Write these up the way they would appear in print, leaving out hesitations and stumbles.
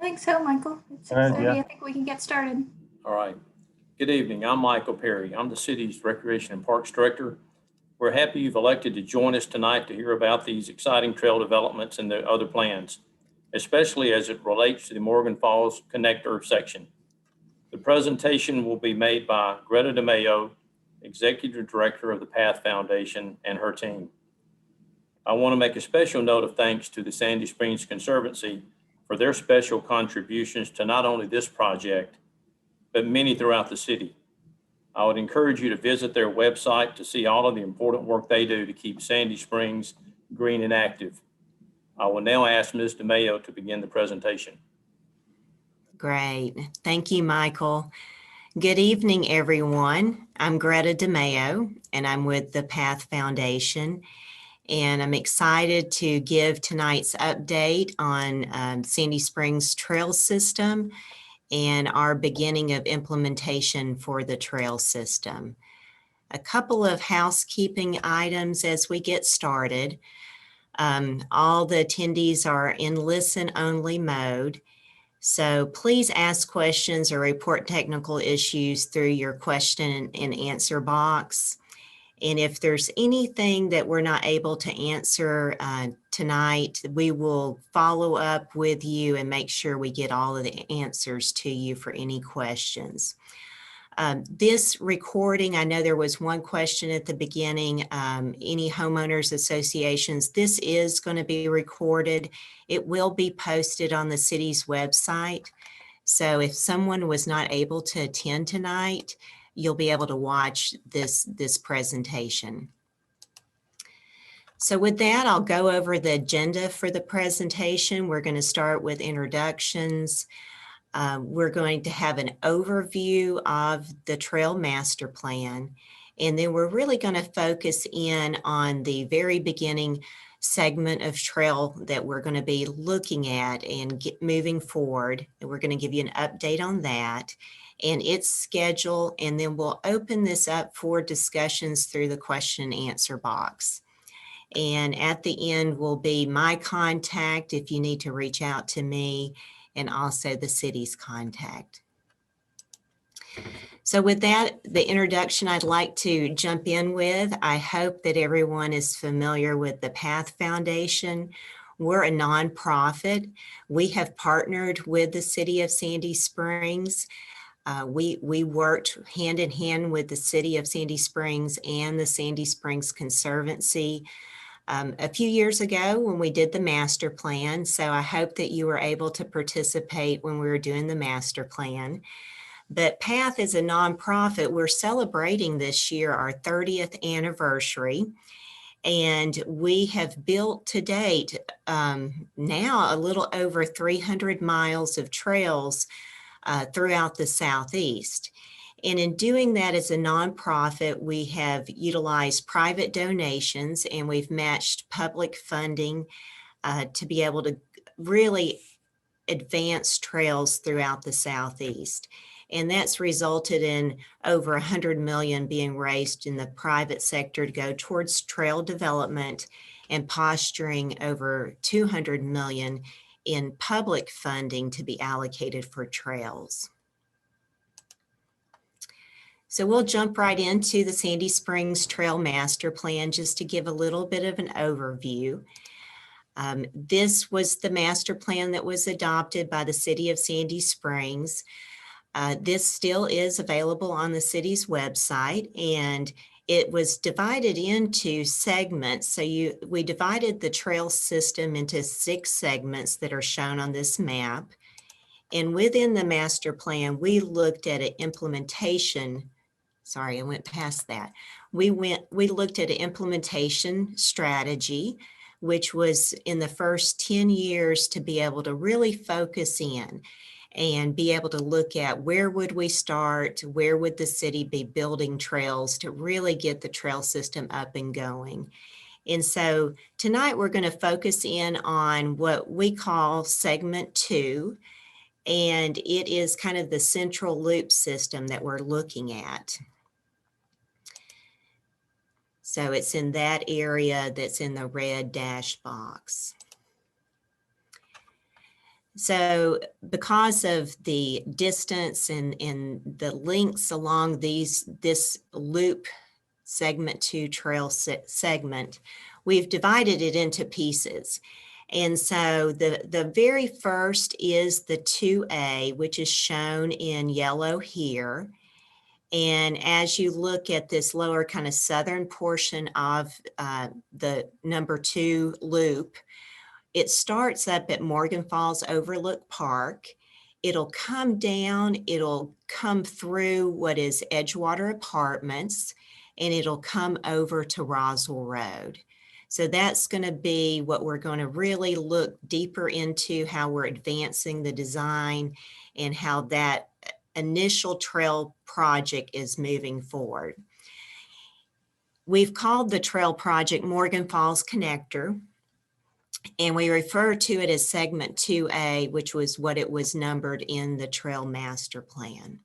think so, Michael. It's All right, 6:30. yeah. I think we can get started. All right. Good evening. I'm Michael Perry. I'm the city's Recreation and Parks Director. We're happy you've elected to join us tonight to hear about these exciting trail developments and the other plans, especially as it relates to the Morgan Falls Connector section. The presentation will be made by Greta DeMayo, Executive Director of the Path Foundation, and her team. I want to make a special note of thanks to the Sandy Springs Conservancy for their special contributions to not only this project, but many throughout the city. I would encourage you to visit their website to see all of the important work they do to keep Sandy Springs green and active. I will now ask Ms. DeMayo to begin the presentation. Great. Thank you, Michael. Good evening, everyone. I'm Greta DeMayo, and I'm with the Path Foundation. And I'm excited to give tonight's update on Sandy Springs Trail System and our beginning of implementation for the trail system. A couple of housekeeping items as we get started. All the attendees are in listen-only mode. So please ask questions or report technical issues through your question and answer box. And if there's anything that we're not able to answer tonight, we will follow up with you and make sure we get all of the answers to you for any questions. This recording, I know there was one question at the beginning, any homeowners associations, this is going to be recorded. It will be posted on the city's website. So if someone was not able to attend tonight, you'll be able to watch this presentation. So with that, I'll go over the agenda for the presentation. We're going to start with introductions. We're going to have an overview of the Trail Master Plan, and then we're really going to focus in on the very beginning segment of trail that we're going to be looking at and moving forward. And we're going to give you an update on that and its schedule, and then we'll open this up for discussions through the question and answer box. And at the end will be my contact if you need to reach out to me, and also the city's contact. So with that, the introduction I'd like to jump in with, I hope that everyone is familiar with the Path Foundation. We're a nonprofit. We have partnered with the city of Sandy Springs. We worked hand in hand with the city of Sandy Springs and the Sandy Springs Conservancy a few years ago when we did the master plan. So I hope that you were able to participate when we were doing the master plan. But PATH is a nonprofit. We're celebrating this year our 30th anniversary. And we have built to date now a little over 300 miles of trails throughout the Southeast. And in doing that as a nonprofit, we have utilized private donations and we've matched public funding to be able to really advance trails throughout the Southeast. And that's resulted in over 100 million being raised in the private sector to go towards trail development and posturing over 200 million in public funding to be allocated for trails. So we'll jump right into the Sandy Springs Trail Master Plan just to give a little bit of an overview. This was the master plan that was adopted by the city of Sandy Springs. This still is available on the city's website, and it was divided into segments. So we divided the trail system into 6 segments that are shown on this map. And within the master plan, we looked at an implementation. Sorry, I went past that. We looked at an implementation strategy, which was in the first 10 years to be able to really focus in and be able to look at where would we start, where would the city be building trails to really get the trail system up and going. And so tonight we're going to focus in on what we call segment 2, and it is kind of the central loop system that we're looking at. So it's in that area that's in the red dash box. So because of the distance and the links along this loop segment 2 trail segment, we've divided it into pieces. And so the very first is the 2A, which is shown in yellow here. And as you look at this lower kind of southern portion of the number 2 loop, it starts up at Morgan Falls Overlook Park. It'll come down, it'll come through what is Edgewater Apartments, and it'll come over to Roswell Road. So that's going to be what we're going to really look deeper into, how we're advancing the design and how that initial trail project is moving forward. We've called the trail project Morgan Falls Connector, and we refer to it as segment 2A, which was what it was numbered in the trail master plan.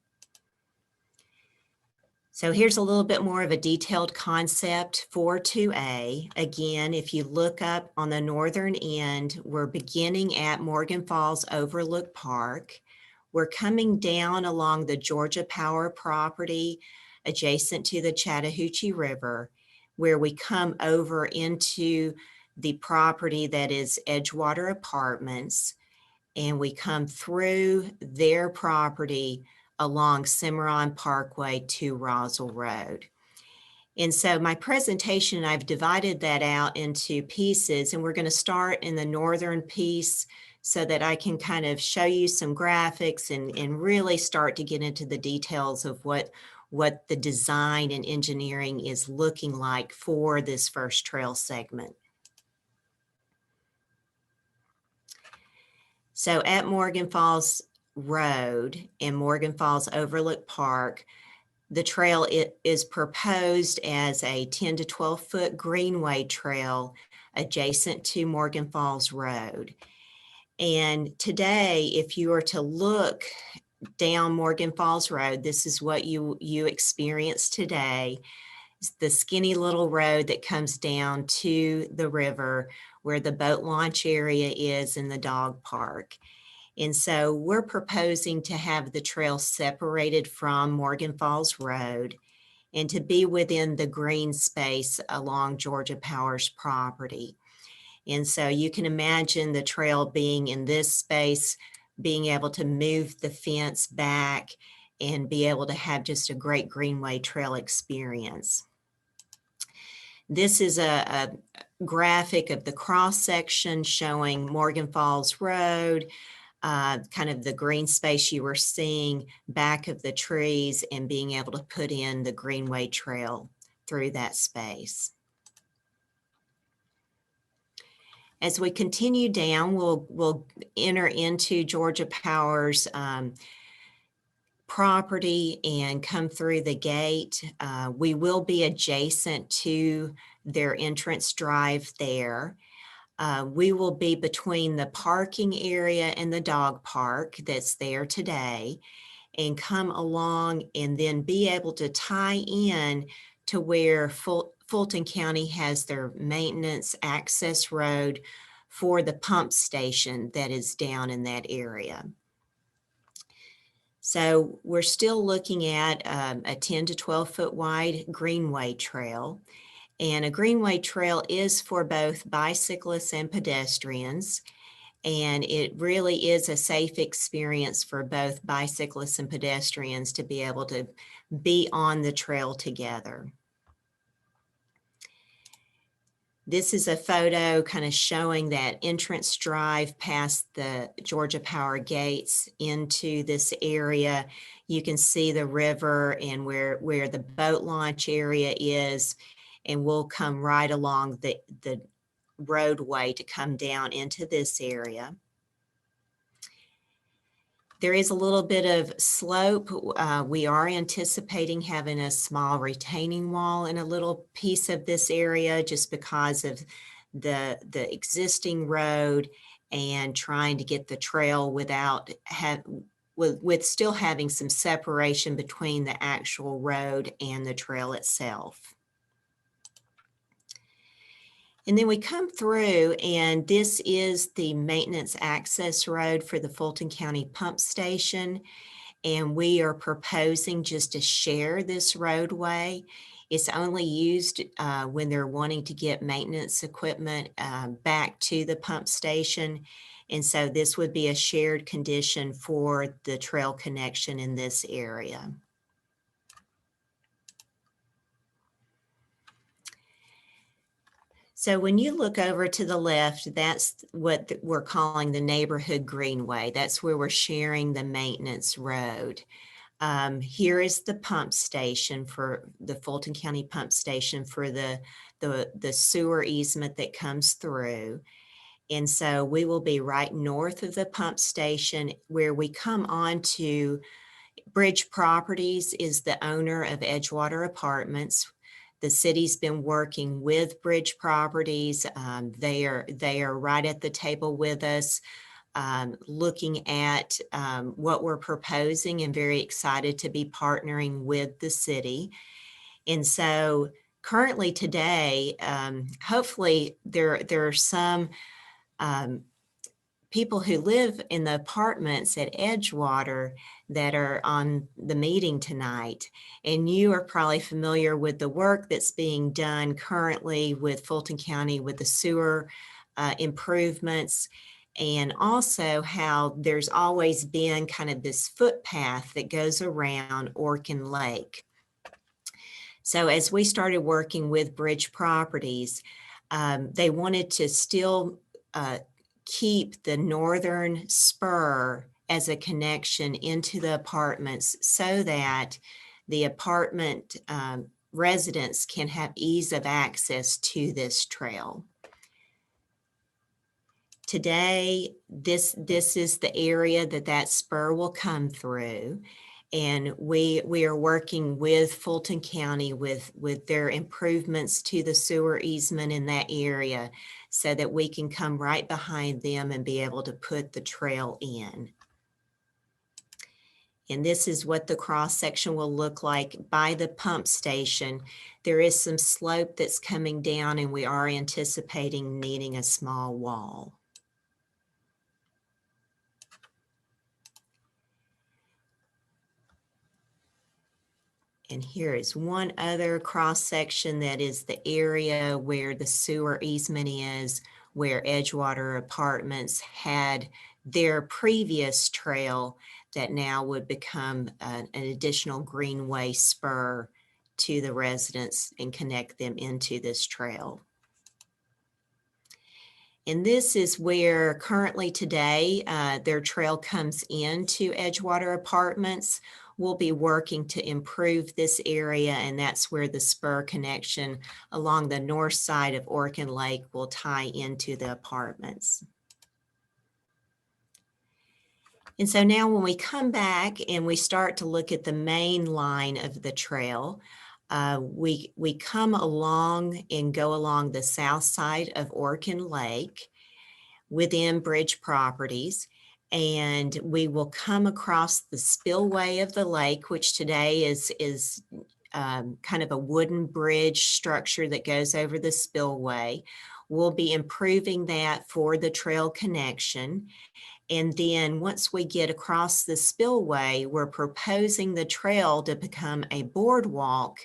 So here's a little bit more of a detailed concept for 2A. Again, if you look up on the northern end, we're beginning at Morgan Falls Overlook Park. We're coming down along the Georgia Power property adjacent to the Chattahoochee River, where we come over into the property that is Edgewater Apartments, and we come through their property along Cimarron Parkway to Roswell Road. And so my presentation, I've divided that out into pieces, and we're going to start in the northern piece so that I can kind of show you some graphics and really start to get into the details of what the design and engineering is looking like for this first trail segment. So at Morgan Falls Road and Morgan Falls Overlook Park, the trail is proposed as a 10 to 12 foot Greenway trail adjacent to Morgan Falls Road. And today, if you were to look down Morgan Falls Road, this is what you experience today. It's the skinny little road that comes down to the river where the boat launch area is in the dog park. And so we're proposing to have the trail separated from Morgan Falls Road and to be within the green space along Georgia Power's property. And so you can imagine the trail being in this space, being able to move the fence back and be able to have just a great Greenway trail experience. This is a graphic of the cross section showing Morgan Falls Road, kind of the green space you were seeing back of the trees, and being able to put in the Greenway trail through that space. As we continue down, we'll enter into Georgia Power's property and come through the gate. We will be adjacent to their entrance drive there. We will be between the parking area and the dog park that's there today, and come along and then be able to tie in to where Fulton County has their maintenance access road for the pump station that is down in that area. So we're still looking at a 10 to 12 foot wide Greenway trail. And a Greenway trail is for both bicyclists and pedestrians. And it really is a safe experience for both bicyclists and pedestrians to be able to be on the trail together. This is a photo kind of showing that entrance drive past the Georgia Power gates into this area. You can see the river and where the boat launch area is, and we'll come right along the roadway to come down into this area. There is a little bit of slope. We are anticipating having a small retaining wall in a little piece of this area just because of the existing road and trying to get the trail with still having some separation between the actual road and the trail itself. And then we come through, and this is the maintenance access road for the Fulton County Pump Station. And we are proposing just to share this roadway. It's only used when they're wanting to get maintenance equipment back to the pump station. And so this would be a shared condition for the trail connection in this area. So when you look over to the left, that's what we're calling the neighborhood greenway. That's where we're sharing the maintenance road. Here is the pump station for the Fulton County Pump Station for the sewer easement that comes through. And so we will be right north of the pump station. Where we come on to Bridge Properties is the owner of Edgewater Apartments. The city's been working with Bridge Properties. They are right at the table with us, looking at what we're proposing, and very excited to be partnering with the city. And so currently today, hopefully there are some people who live in the apartments at Edgewater that are on the meeting tonight. And you are probably familiar with the work that's being done currently with Fulton County with the sewer improvements, and also how there's always been kind of this footpath that goes around Orkin Lake. So as we started working with Bridge Properties, they wanted to still keep the northern spur as a connection into the apartments so that the apartment residents can have ease of access to this trail. Today, this is the area that spur will come through. And we are working with Fulton County with their improvements to the sewer easement in that area so that we can come right behind them and be able to put the trail in. And this is what the cross section will look like by the pump station. There is some slope that's coming down, and we are anticipating needing a small wall. And here is one other cross section that is the area where the sewer easement is, where Edgewater Apartments had their previous trail that now would become an additional greenway spur to the residents and connect them into this trail. And this is where currently today their trail comes into Edgewater Apartments. We'll be working to improve this area, and that's where the spur connection along the north side of Orkin Lake will tie into the apartments. And so now when we come back and we start to look at the main line of the trail, we come along and go along the south side of Orkin Lake within Bridge Properties, and we will come across the spillway of the lake, which today is kind of a wooden bridge structure that goes over the spillway. We'll be improving that for the trail connection. And then once we get across the spillway, we're proposing the trail to become a boardwalk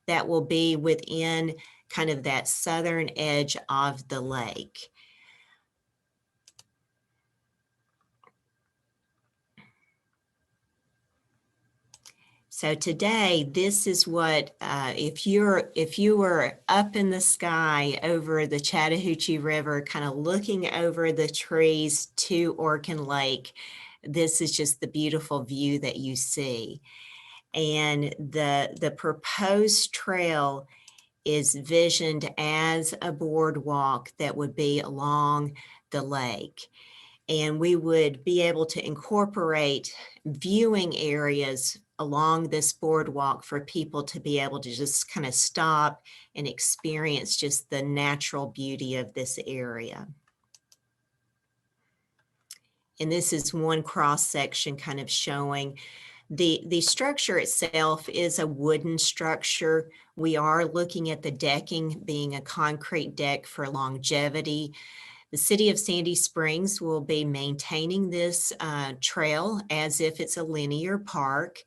that will be within kind of that southern edge of the lake. So today, this is what, if you were up in the sky over the Chattahoochee River, kind of looking over the trees to Orkin Lake, this is just the beautiful view that you see. And the proposed trail is visioned as a boardwalk that would be along the lake. And we would be able to incorporate viewing areas along this boardwalk for people to be able to just kind of stop and experience just the natural beauty of this area. And this is one cross section kind of showing The structure itself is a wooden structure. We are looking at the decking being a concrete deck for longevity. The City of Sandy Springs will be maintaining this trail as if it's a linear park.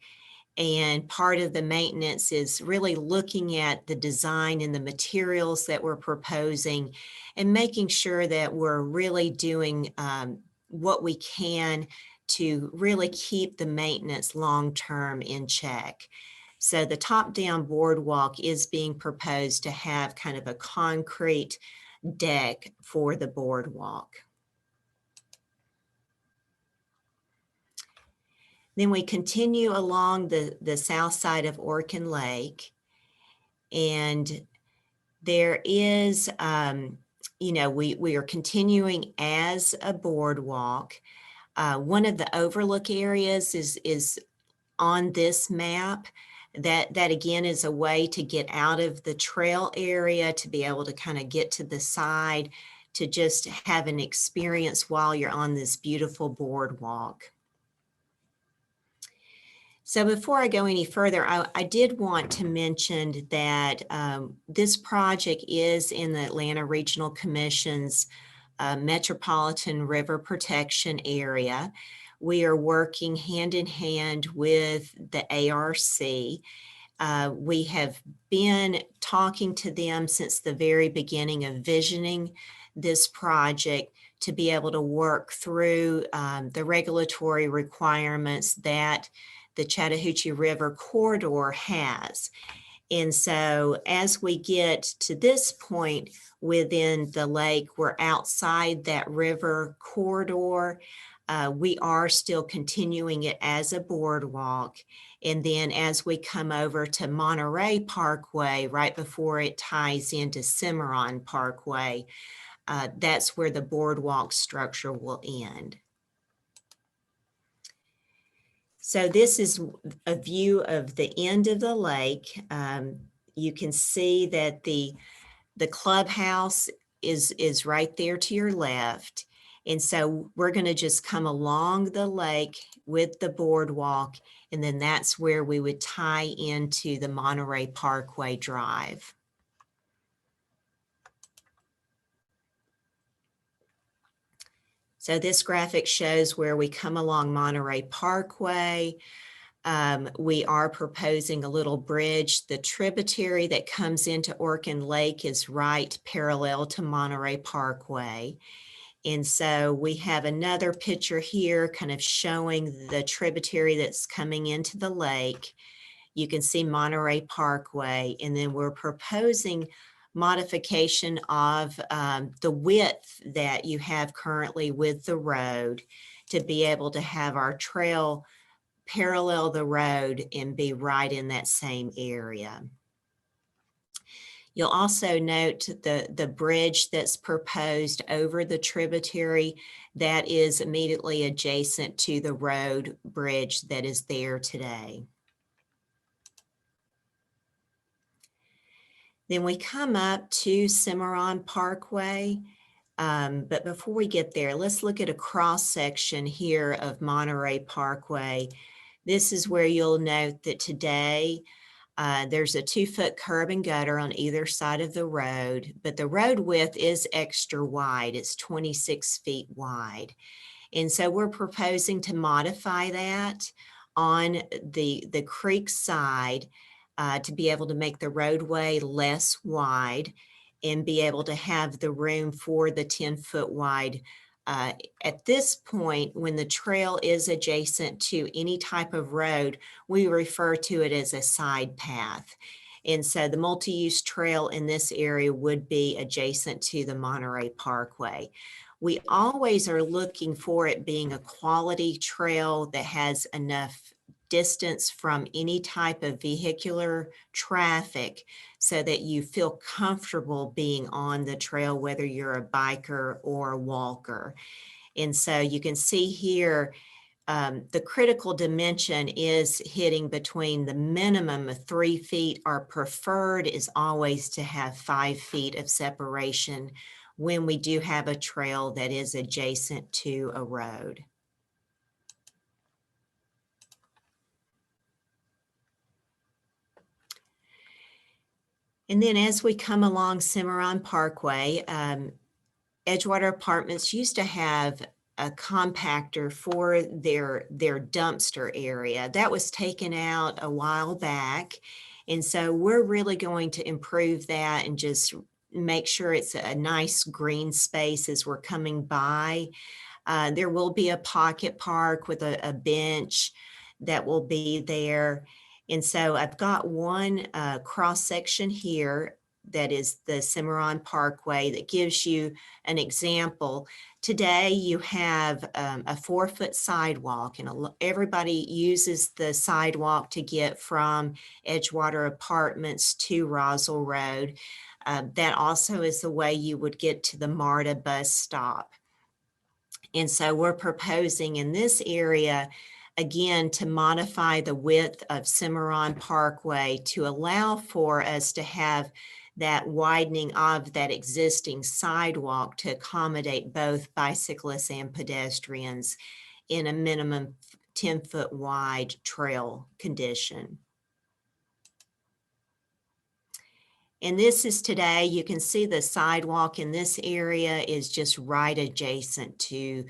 And part of the maintenance is really looking at the design and the materials that we're proposing and making sure that we're really doing what we can to really keep the maintenance long-term in check. So the top-down boardwalk is being proposed to have kind of a concrete deck for the boardwalk. Then we continue along the south side of Orkin Lake, and there is, we are continuing as a boardwalk. One of the overlook areas is on this map. That again is a way to get out of the trail area, to be able to kind of get to the side, to just have an experience while you're on this beautiful boardwalk. So before I go any further, I did want to mention that this project is in the Atlanta Regional Commission's Metropolitan River Protection Area. We are working hand in hand with the ARC. We have been talking to them since the very beginning of visioning this project to be able to work through the regulatory requirements that the Chattahoochee River corridor has. And so as we get to this point within the lake, we're outside that river corridor. We are still continuing it as a boardwalk. And then as we come over to Monterey Parkway, right before it ties into Cimarron Parkway, that's where the boardwalk structure will end. So this is a view of the end of the lake. You can see that the clubhouse is right there to your left. And so we're going to just come along the lake with the boardwalk, and then that's where we would tie into the Monterey Parkway Drive. So this graphic shows where we come along Monterey Parkway. We are proposing a little bridge. The tributary that comes into Orkin Lake is right parallel to Monterey Parkway. And so we have another picture here kind of showing the tributary that's coming into the lake. You can see Monterey Parkway, and then we're proposing modification of the width that you have currently with the road to be able to have our trail parallel the road and be right in that same area. You'll also note the bridge that's proposed over the tributary that is immediately adjacent to the road bridge that is there today. Then we come up to Cimarron Parkway, but before we get there, let's look at a cross section here of Monterey Parkway. This is where you'll note that today there's a 2-foot curb and gutter on either side of the road, but the road width is extra wide. It's 26 feet wide. And so we're proposing to modify that on the creek side to be able to make the roadway less wide and be able to have the room for the 10-foot wide. At this point, when the trail is adjacent to any type of road, we refer to it as a side path. And so the multi-use trail in this area would be adjacent to the Monterey Parkway. We always are looking for it being a quality trail that has enough distance from any type of vehicular traffic so that you feel comfortable being on the trail, whether you're a biker or a walker. And so you can see here, the critical dimension is hitting between the minimum of 3 feet. Our preferred is always to have 5 feet of separation when we do have a trail that is adjacent to a road. And then as we come along Cimarron Parkway, Edgewater Apartments used to have a compactor for their dumpster area. That was taken out a while back. And so we're really going to improve that and just make sure it's a nice green space as we're coming by. There will be a pocket park with a bench that will be there. And so I've got one cross section here that is the Cimarron Parkway that gives you an example. Today you have a 4-foot sidewalk, and everybody uses the sidewalk to get from Edgewater Apartments to Roswell Road. That also is the way you would get to the MARTA bus stop. And so we're proposing in this area, again, to modify the width of Cimarron Parkway to allow for us to have that widening of that existing sidewalk to accommodate both bicyclists and pedestrians in a minimum 10-foot wide trail condition. And this is today, you can see the sidewalk in this area is just right adjacent to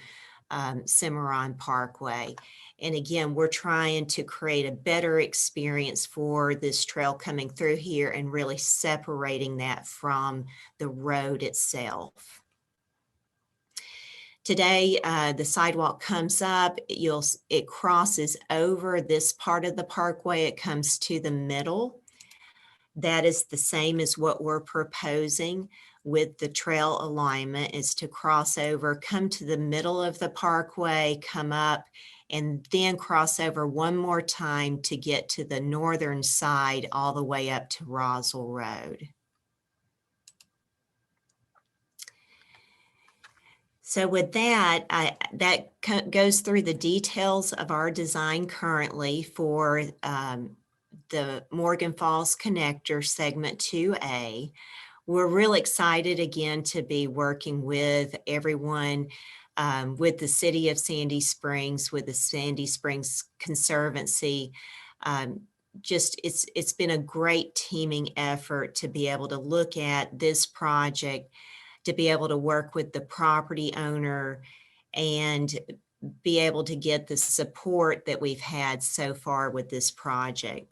Cimarron Parkway. And again, we're trying to create a better experience for this trail coming through here and really separating that from the road itself. Today, the sidewalk comes up, it crosses over this part of the parkway, it comes to the middle. That is the same as what we're proposing with the trail alignment, is to cross over, come to the middle of the parkway, come up, and then cross over one more time to get to the northern side all the way up to Roswell Road. So with that, that goes through the details of our design currently for the Morgan Falls Connector Segment 2A. We're really excited again to be working with everyone, with the City of Sandy Springs, with the Sandy Springs Conservancy. It's been a great teaming effort to be able to look at this project, to be able to work with the property owner and be able to get the support that we've had so far with this project.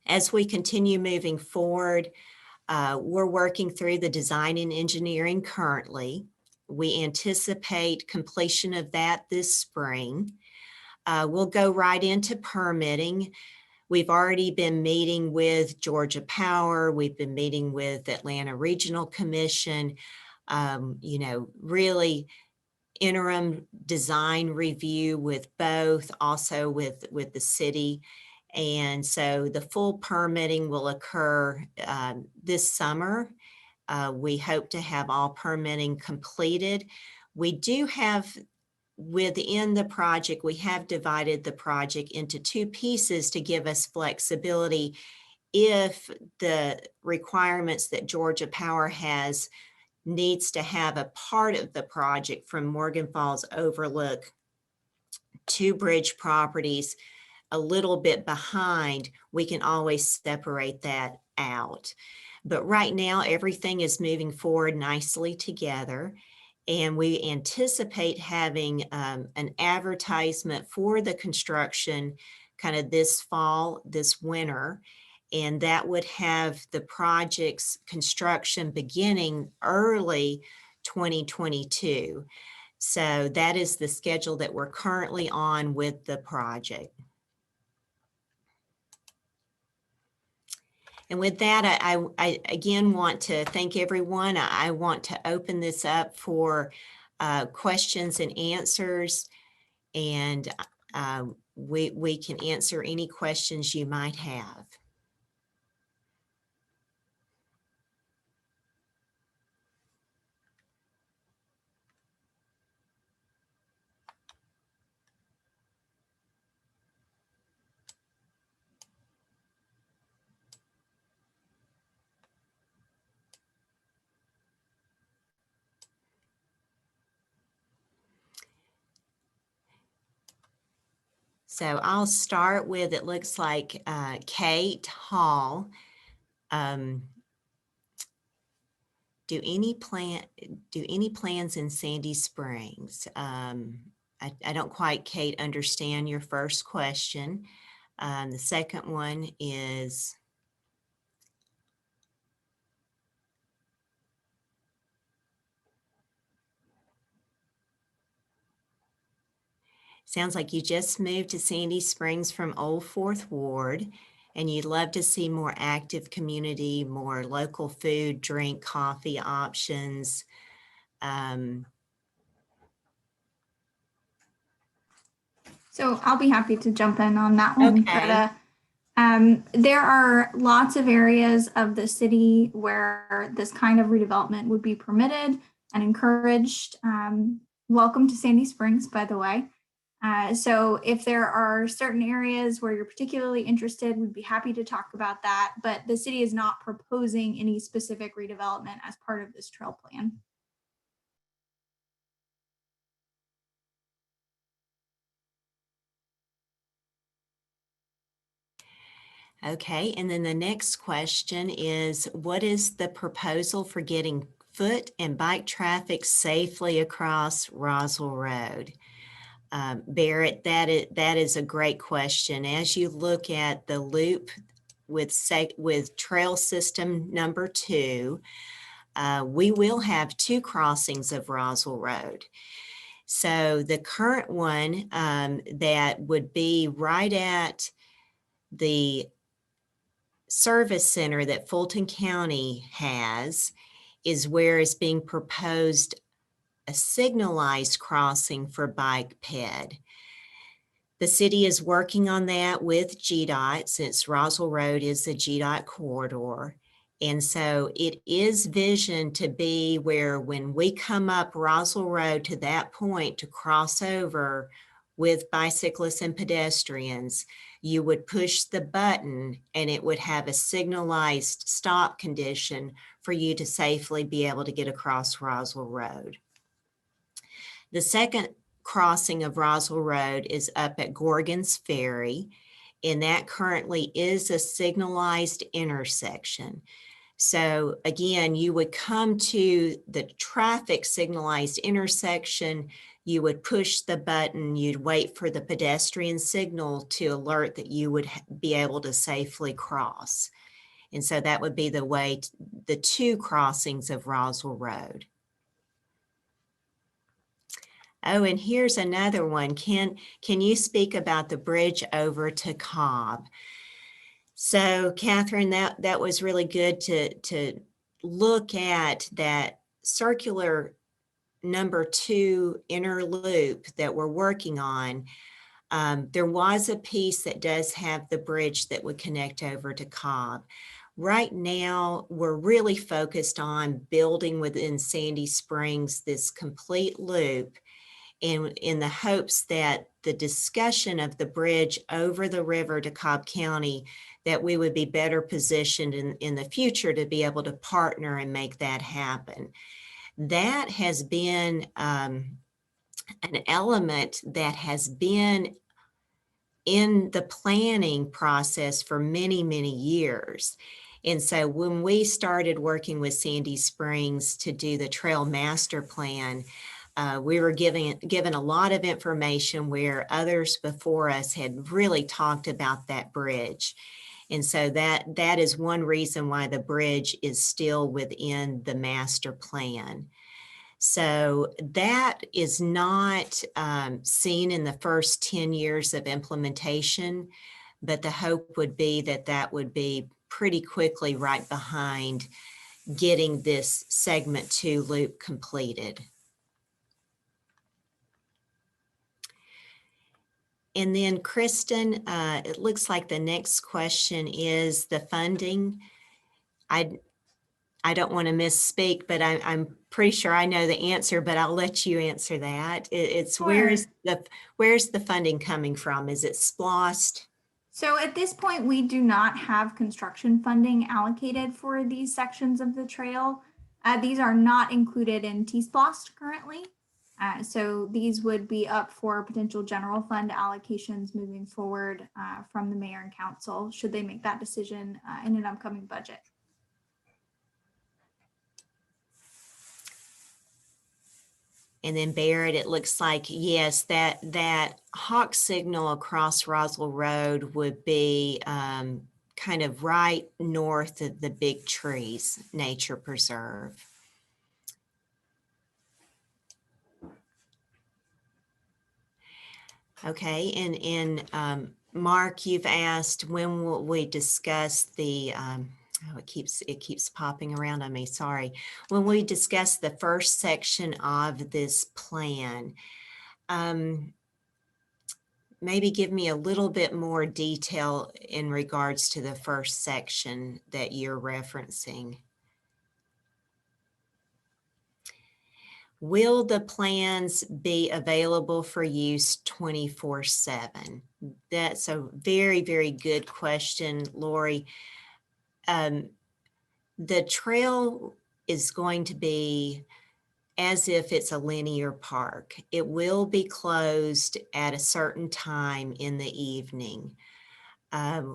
As we continue moving forward, we're working through the design and engineering currently. We anticipate completion of that this spring. We'll go right into permitting. We've already been meeting with Georgia Power. We've been meeting with Atlanta Regional Commission, really interim design review with both, also with the city. And so the full permitting will occur this summer. We hope to have all permitting completed. We do have, within the project, we have divided the project into 2 pieces to give us flexibility if the requirements that Georgia Power has needs to have a part of the project from Morgan Falls Overlook to Bridge Properties a little bit behind, we can always separate that out. But right now, everything is moving forward nicely together. And we anticipate having an advertisement for the construction kind of this fall, this winter. And that would have the project's construction beginning early 2022. So that is the schedule that we're currently on with the project. And with that, I again want to thank everyone. I want to open this up for questions and answers, and we can answer any questions you might have. So I'll start with, it looks like Kate Hall. Do any plans in Sandy Springs? I don't quite, Kate, understand your first question. The second one is, sounds like you just moved to Sandy Springs from Old Fourth Ward, and you'd love to see more active community, more local food, drink, coffee options. So I'll be happy to jump in on that one, Okay. Greta. There are lots of areas of the city where this kind of redevelopment would be permitted and encouraged. Welcome to Sandy Springs, by the way. So if there are certain areas where you're particularly interested, we'd be happy to talk about that. But the city is not proposing any specific redevelopment as part of this trail plan. Okay, and then the next question is, what is the proposal for getting foot and bike traffic safely across Roswell Road? Barrett, that is a great question. As you look at the loop with trail system number 2, we will have 2 crossings of Roswell Road. So the current one that would be right at the service center that Fulton County has is where is being proposed a signalized crossing for bike ped. The city is working on that with GDOT since Roswell Road is a GDOT corridor. And so it is visioned to be where when we come up Roswell Road to that point to cross over with bicyclists and pedestrians, you would push the button and it would have a signalized stop condition for you to safely be able to get across Roswell Road. The second crossing of Roswell Road is up at Gorgon's Ferry, and that currently is a signalized intersection. So again, you would come to the traffic signalized intersection, you would push the button, you'd wait for the pedestrian signal to alert that you would be able to safely cross. And so that would be the way, the 2 crossings of Roswell Road. Oh, and here's another one. Can you speak about the bridge over to Cobb? So Catherine, that was really good to look at that circular number 2 inner loop that we're working on. There was a piece that does have the bridge that would connect over to Cobb. Right now, we're really focused on building within Sandy Springs this complete loop, and in the hopes that the discussion of the bridge over the river to Cobb County, that we would be better positioned in the future to be able to partner and make that happen. That has been an element that has been in the planning process for many, many years. And so when we started working with Sandy Springs to do the trail master plan, we were given a lot of information where others before us had really talked about that bridge. And so that is one reason why the bridge is still within the master plan. So that is not seen in the first 10 years of implementation, but the hope would be that that would be pretty quickly right behind getting this segment 2 loop completed. And then Kristen, it looks like the next question is the funding. I don't want to misspeak, but I'm pretty sure I know the answer, but I'll let you answer that. It's Sure. where's the funding coming from? Is it SPLOST? So at this point, we do not have construction funding allocated for these sections of the trail. These are not included in T-SPLOST currently. So these would be up for potential general fund allocations moving forward from the mayor and council, should they make that decision in an upcoming budget. And then Barrett, it looks like, yes, that hawk signal across Roswell Road would be kind of right north of the Big Trees Nature Preserve. Okay, and Mark, you've asked when will we discuss the, oh, it keeps popping around on me, sorry. When we discuss the first section of this plan, maybe give me a little bit more detail in regards to the first section that you're referencing. Will the plans be available for use 24/7? That's a very, very good question, Lori. The trail is going to be as if it's a linear park. It will be closed at a certain time in the evening.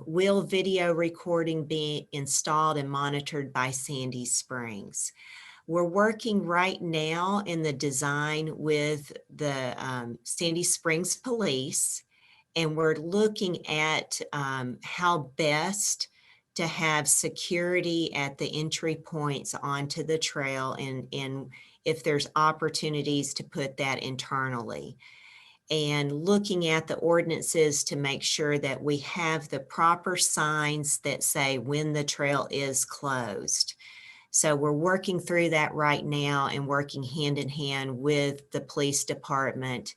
Will video recording be installed and monitored by Sandy Springs? We're working right now in the design with the Sandy Springs Police, and we're looking at how best to have security at the entry points onto the trail, and if there's opportunities to put that internally. And looking at the ordinances to make sure that we have the proper signs that say when the trail is closed. So we're working through that right now and working hand in hand with the police department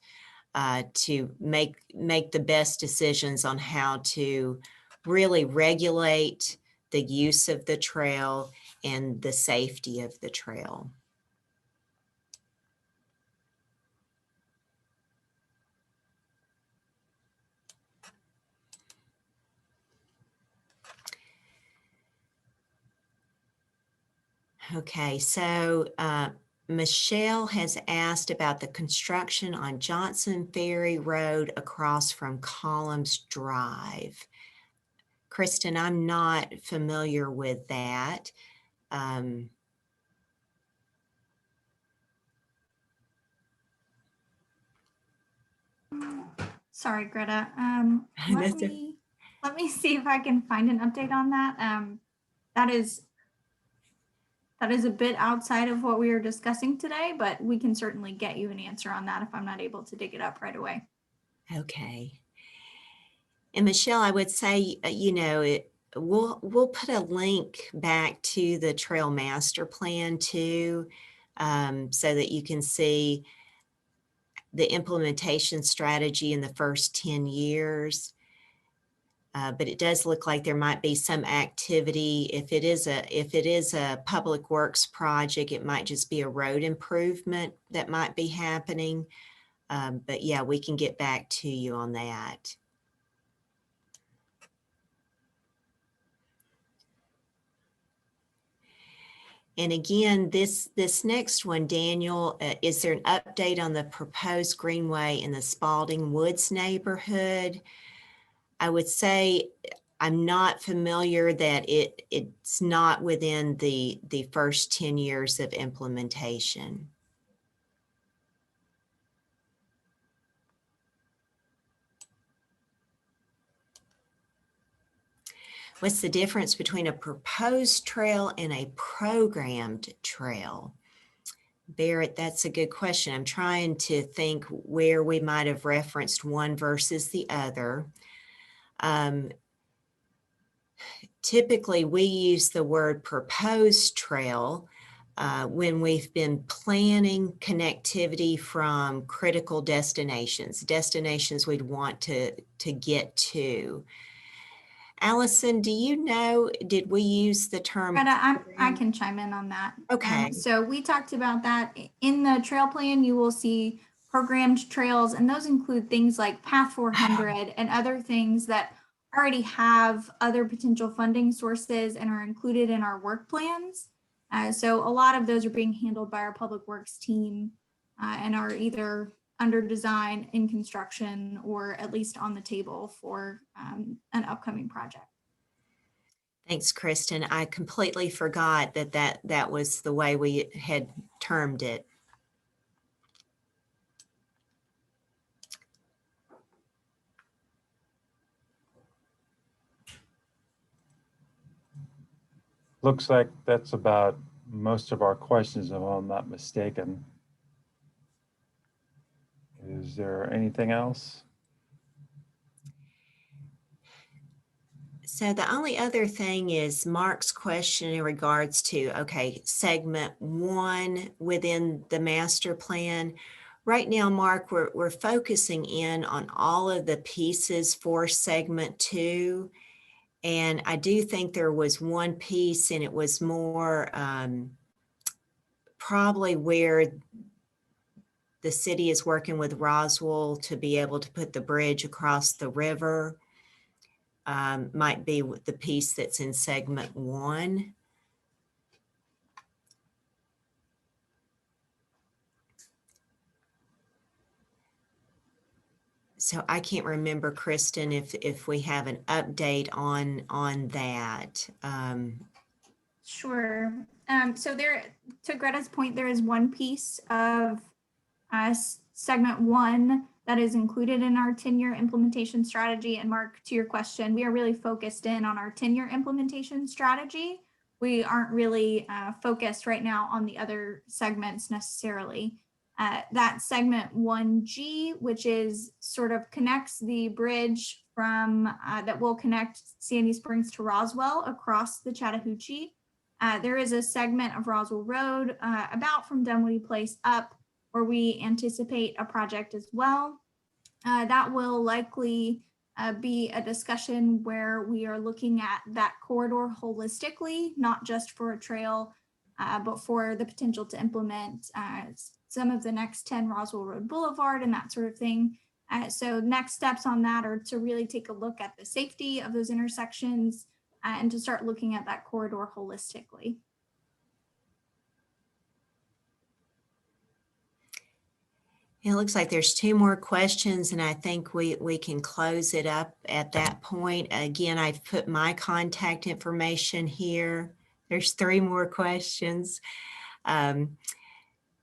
to make the best decisions on how to really regulate the use of the trail and the safety of the trail. Okay, so Michelle has asked about the construction on Johnson Ferry Road across from Columns Drive. Kristen, I'm not familiar with that. Sorry, Greta. Let me see if I can find an update on that. That is a bit outside of what we were discussing today, but we can certainly get you an answer on that if I'm not able to dig it up right away. Okay. And Michelle, I would say, we'll put a link back to the Trail Master Plan too, so that you can see the implementation strategy in the first 10 years. But it does look like there might be some activity. If it is a public works project, it might just be a road improvement that might be happening. But yeah, we can get back to you on that. And again, this next one, Daniel, is there an update on the proposed Greenway in the Spalding Woods neighborhood? I would say I'm not familiar that it's not within the first 10 years of implementation. What's the difference between a proposed trail and a programmed trail? Barrett, that's a good question. I'm trying to think where we might have referenced one versus the other. Typically, we use the word proposed trail when we've been planning connectivity from critical destinations we'd want to get to. Allison, do you know, did we use the term? Greta, I can chime in on that. Okay. So we talked about that in the trail plan. You will see programmed trails, and those include things like Path 400 and other things that already have other potential funding sources and are included in our work plans. So a lot of those are being handled by our public works team and are either under design, in construction, or at least on the table for an upcoming project. Thanks, Kristen. I completely forgot that was the way we had termed it. Looks like that's about most of our questions, if I'm not mistaken. Is there anything else? So the only other thing is Mark's question in regards to, okay, segment 1 within the master plan. Right now, Mark, we're focusing in on all of the pieces for segment 2. And I do think there was one piece, and it was more probably where the city is working with Roswell to be able to put the bridge across the river. Might be the piece that's in segment 1. So I can't remember, Kristen, if we have an update on that. Sure. So there, to Greta's point, there is one piece of segment 1 that is included in our 10-year implementation strategy. And Mark, to your question, we are really focused in on our 10-year implementation strategy. We aren't really focused right now on the other segments necessarily. That segment 1G, which is sort of connects the bridge from that will connect Sandy Springs to Roswell across the Chattahoochee. There is a segment of Roswell Road about from Dunwoody Place up where we anticipate a project as well. That will likely be a discussion where we are looking at that corridor holistically, not just for a trail, but for the potential to implement some of the next 10 Roswell Road Boulevard and that sort of thing. So next steps on that are to really take a look at the safety of those intersections and to start looking at that corridor holistically. It looks like there's 2 more questions, and I think we can close it up at that point. Again, I've put my contact information here. There's 3 more questions.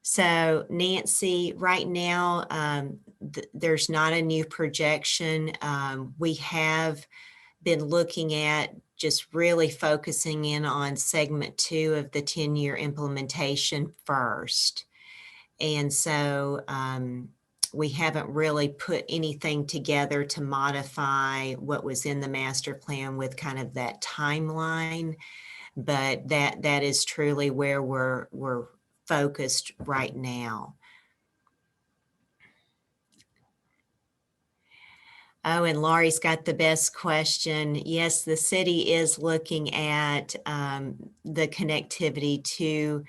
So Nancy, right now, there's not a new projection. We have been looking at just really focusing in on segment 2 of the 10-year implementation first. And so we haven't really put anything together to modify what was in the master plan with kind of that timeline, but that is truly where we're focused right now. Oh, and Laurie's got the best question. Yes, the city is looking at the connectivity to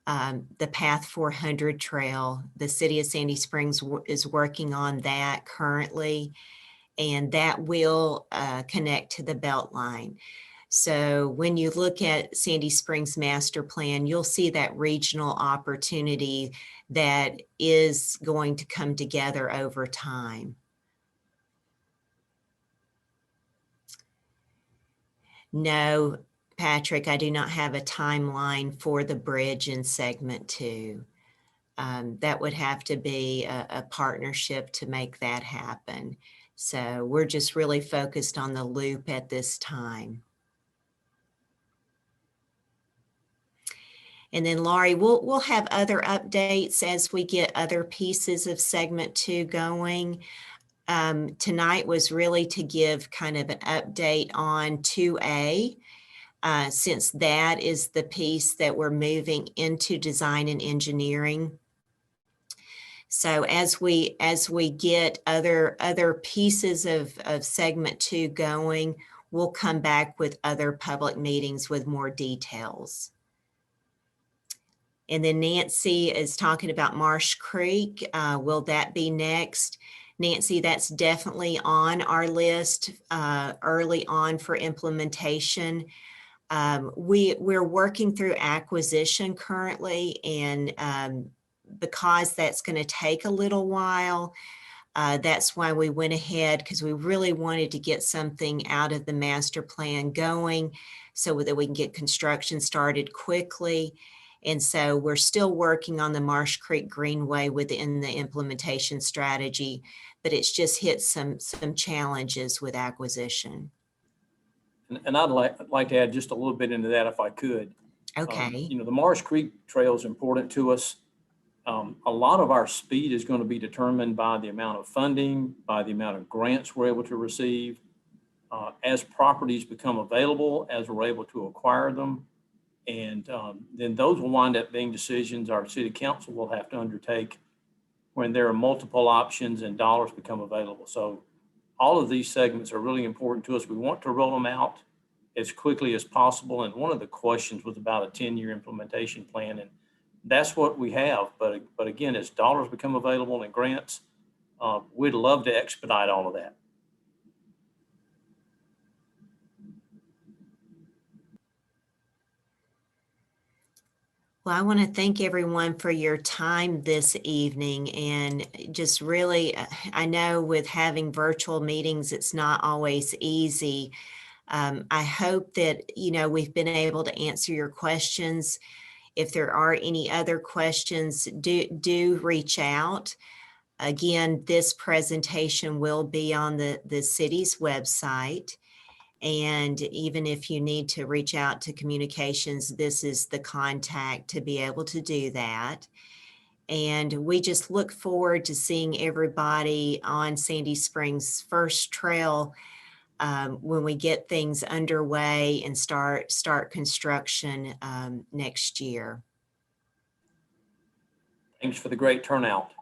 the Path 400 trail. The city of Sandy Springs is working on that currently, and that will connect to the Beltline. So when you look at Sandy Springs master plan, you'll see that regional opportunity that is going to come together over time. No, Patrick, I do not have a timeline for the bridge in segment 2. That would have to be a partnership to make that happen. So we're just really focused on the loop at this time. And then Laurie, we'll have other updates as we get other pieces of segment 2 going. Tonight was really to give kind of an update on 2A, since that is the piece that we're moving into design and engineering. So as we get other pieces of segment 2 going, we'll come back with other public meetings with more details. And then Nancy is talking about Marsh Creek. Will that be next? Nancy, that's definitely on our list early on for implementation. We're working through acquisition currently, and because that's going to take a little while, that's why we went ahead, because we really wanted to get something out of the master plan going so that we can get construction started quickly. And so we're still working on the Marsh Creek Greenway within the implementation strategy, but it's just hit some challenges with acquisition. And I'd like to add just a little bit into that if I could. Okay. You know, the Marsh Creek Trail is important to us. A lot of our speed is going to be determined by the amount of funding, by the amount of grants we're able to receive. As properties become available, as we're able to acquire them, and then those will wind up being decisions our city council will have to undertake when there are multiple options and dollars become available. So all of these segments are really important to us. We want to roll them out as quickly as possible. And one of the questions was about a 10-year implementation plan, and that's what we have. But again, as dollars become available and grants, we'd love to expedite all of that. Well, I want to thank everyone for your time this evening, and just really, I know with having virtual meetings, it's not always easy. I hope that, we've been able to answer your questions. If there are any other questions, do reach out. Again, this presentation will be on the city's website. And even if you need to reach out to communications, this is the contact to be able to do that. And we just look forward to seeing everybody on Sandy Springs First Trail when we get things underway and start construction next year. Thanks for the great turnout.